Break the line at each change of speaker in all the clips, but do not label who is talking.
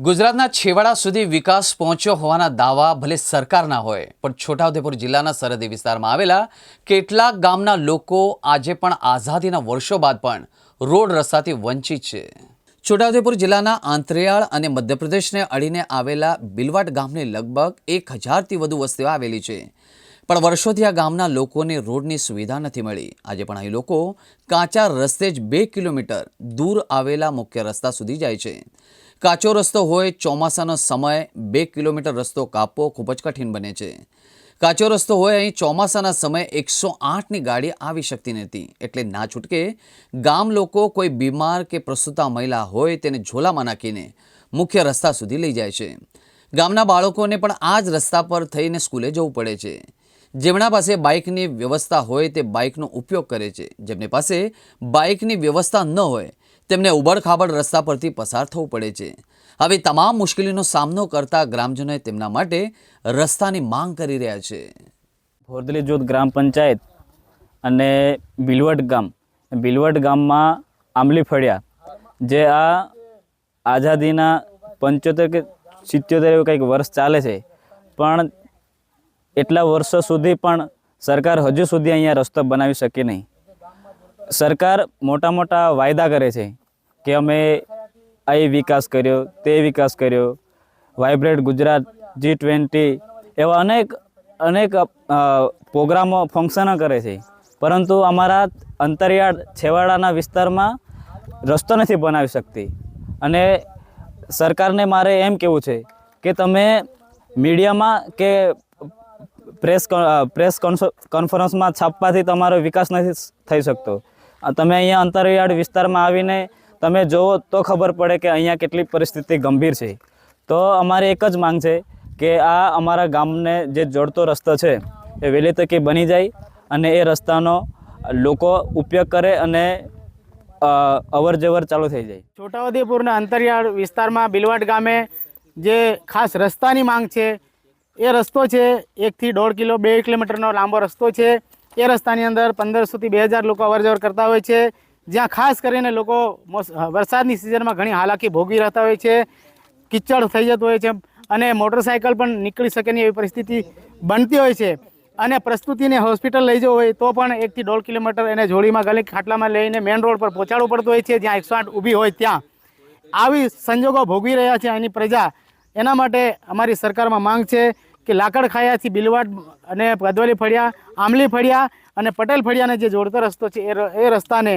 ગુજરાતના છેવાડા સુધી વિકાસ પહોંચ્યો હોવાના દાવા ભલે સરકારના હોય, પણ છોટાઉદેપુર જિલ્લાના સરહદી વિસ્તારમાં આવેલા કેટલાક ગામના લોકો આજે પણ આઝાદીના વર્ષો બાદ પણ રોડ રસ્તાથી વંચિત છે। છોટાઉદેપુર જિલ્લાના આંતરિયાળ અને મધ્યપ્રદેશને અડીને આવેલા બિલવાટ ગામની લગભગ 1000થી વધુ વસ્તીઓ આવેલી છે, પણ વર્ષોથી આ ગામના લોકોને રોડની સુવિધા નથી મળી। આજે પણ અહીં લોકો કાચા રસ્તે જ 2 કિલોમીટર દૂર આવેલા મુખ્ય રસ્તા સુધી જાય છે। કાચો રસ્તો હોય, ચોમાસાનો સમય 2 કિલોમીટર રસ્તો કાપવો ખૂબ જ કઠિન બને છે। કાચો રસ્તો હોય, અહીં ચોમાસાના સમયે 108ની ગાડી આવી શકતી નથી, એટલે ના છૂટકે ગામ લોકો કોઈ બીમાર કે પ્રસૂતા મહિલા હોય તેને ઝોલામાં નાખીને મુખ્ય રસ્તા સુધી લઈ જાય છે। ગામના બાળકોને પણ આ જ રસ્તા પર થઈને સ્કૂલે જવું પડે છે। જેમના પાસે બાઇકની વ્યવસ્થા હોય તે બાઇકનો ઉપયોગ કરે છે, જેમને પાસે બાઇકની વ્યવસ્થા ન હોય તેમને ઉબડખાબડ રસ્તા પરથી પસાર થવું પડે છે। હવે તમામ મુશ્કેલીનો સામનો કરતા ગ્રામજનોએ તેમના માટે રસ્તાની માંગ કરી રહ્યા છે।
ભોરદલી જૂથ ગ્રામ પંચાયત અને બિલવટ ગામમાં આંબલી ફળિયા જે આ આઝાદીના 75 કે 77 એવું કંઈક વર્ષ ચાલે છે, પણ એટલા વર્ષો સુધી પણ સરકાર હજુ સુધી અહીંયા રસ્તો બનાવી શકી નહીં। સરકાર મોટા મોટા વાયદા કરે છે કે અમે અહીં વિકાસ કર્યો, તે વિકાસ કર્યો, વાઇબ્રન્ટ ગુજરાત, G20 એવા અનેક પ્રોગ્રામો ફંક્શનો કરે છે, પરંતુ અમારા અંતરિયાળ છેવાડાના વિસ્તારમાં રસ્તો નથી બનાવી શકતી। અને સરકારને મારે એમ કહેવું છે કે તમે મીડિયામાં કે પ્રેસ કોન્ફરન્સમાં છાપવાથી તમારો વિકાસ નથી થઈ શકતો। તમે અહીંયા અંતરિયાળ વિસ્તારમાં આવીને તમે જુઓ તો ખબર પડે કે અહીંયા કેટલી પરિસ્થિતિ ગંભીર છે। તો અમારી એક જ માંગ છે કે આ અમારા ગામને જે જોડતો રસ્તો છે એ વહેલી તકે બની જાય અને એ રસ્તાનો લોકો ઉપયોગ કરે અને અવર જવર ચાલુ થઈ જાય।
છોટાઉદેપુરના અંતરિયાળ વિસ્તારમાં બિલવાટ ગામે જે ખાસ રસ્તાની માંગ છે, એ રસ્તો છે 1 થી 1.5 કિલોમીટરનો લાંબો રસ્તો છે। એ રસ્તાની અંદર 1500થી 2000 લોકો અવરજવર કરતા હોય છે, જ્યાં ખાસ કરીને લોકો વરસાદની સિઝનમાં ઘણી હાલાકી ભોગવી રહેતા હોય છે, કિચડ થઈ જતું હોય છે અને મોટરસાઇકલ પણ નીકળી શકે નહીં એવી પરિસ્થિતિ બનતી હોય છે। અને પ્રસ્તુતિને હોસ્પિટલ લઈ જવું હોય તો પણ 1 થી 1.5 કિલોમીટર એને જોડીમાં ગલી ખાટલામાં લઈને મેઇન રોડ પર પહોંચાડવું પડતું હોય છે, જ્યાં 108 ઊભી હોય ત્યાં। આવી સંજોગો ભોગવી રહ્યા છે અહીંની પ્રજા। એના માટે અમારી સરકારમાં માંગ છે કે લાકડખાયાથી બિલવાટ અને ગદવલી ફળિયા, આંબલી ફળિયા અને પટેલ ફળિયાને જે જોડતો રસ્તો છે એ રસ્તાને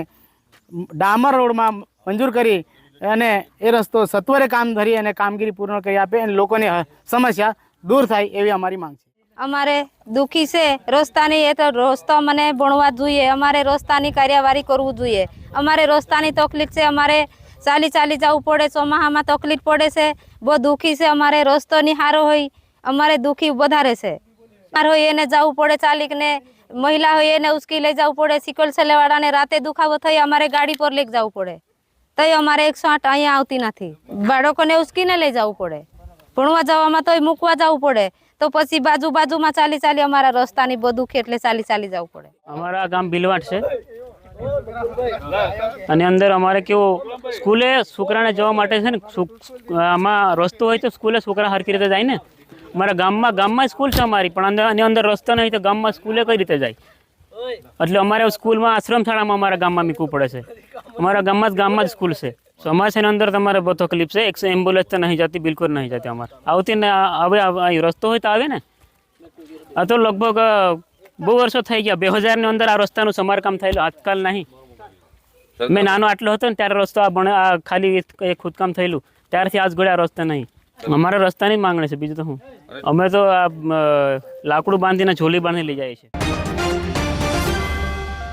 ડામર રોડમાં મંજૂર કરી અને એ રસ્તો સત્વરે કામ ધરી અને કામગીરી પૂર્ણ કરી આપે અને લોકોની સમસ્યા દૂર થાય એવી અમારી માંગ છે।
અમારે દુઃખી છે રસ્તાની, એ તો રસ્તો મને ભણવા જોઈએ, અમારે રસ્તાની કાર્યવાહી કરવું જોઈએ। અમારે રસ્તાની તકલીફ છે, અમારે ચાલી જવું પડે, ચોમાસામાં તકલીફ પડે છે, બહુ દુઃખી છે। અમારે રસ્તો નહીં સારો હોય, અમારે દુઃખી વધારે છે। હોય એને જવું પડે ચાલીને, મહિલા હોય એને ઉચકી લઈ જવું પડે, સિકલ સેલેવાળાને રાતે દુખાવો થઈ અમારે ગાડી પર લઈ જવું પડે, તો અમારે 108 અહીંયા આવતી નથી। બાળકોને ઉચકીને લઈ જવું પડે, ભણવા જવામાં તોય મૂકવા જવું પડે, તો પછી બાજુમાં ચાલી અમારા રસ્તાની બહુ દુઃખી એટલે ચાલી જવું પડે।
અમારા ગામ બિલવાટ છે અને અંદર અમારે કેવું સ્કૂલે છોકરાને જવા માટે છે ને, આમાં રસ્તો હોય તો સ્કૂલે છોકરા સરખી રીતે જાય ને। અમારા ગામમાં સ્કૂલ છે અમારી, પણ અંદર રસ્તો નહીં તો ગામમાં સ્કૂલે કઈ રીતે જાય? એટલે અમારે સ્કૂલમાં આશ્રમશાળામાં અમારા ગામમાં મૂકવું પડે છે। અમારા ગામમાં જ સ્કૂલ છે, અમારે છે ને અંદર તમારે બહુ તકલીફ છે। એક એમ્બ્યુલન્સ તો નહીં જતી, બિલકુલ નહીં જતી અમારે આવતી ને। હવે રસ્તો હોય તો આવે ને। આ તો લગભગ બહુ વર્ષો થઈ ગયા, 2000ની અંદર આ રસ્તાનું સમારકામ થયેલું, આજકાલ નહીં। મેં નાનો આટલો હતો ને ત્યારે રસ્તો આ ખાલી ખોદકામ થયેલું, ત્યારથી આજ ઘોડે આ રસ્તો નહીં। અમારા રસ્તાની જ માંગણી છે, બીજું તો શું? અમે તો લાકડું બાંધીને ઝોલી બાંધી લઈ જઈએ છીએ।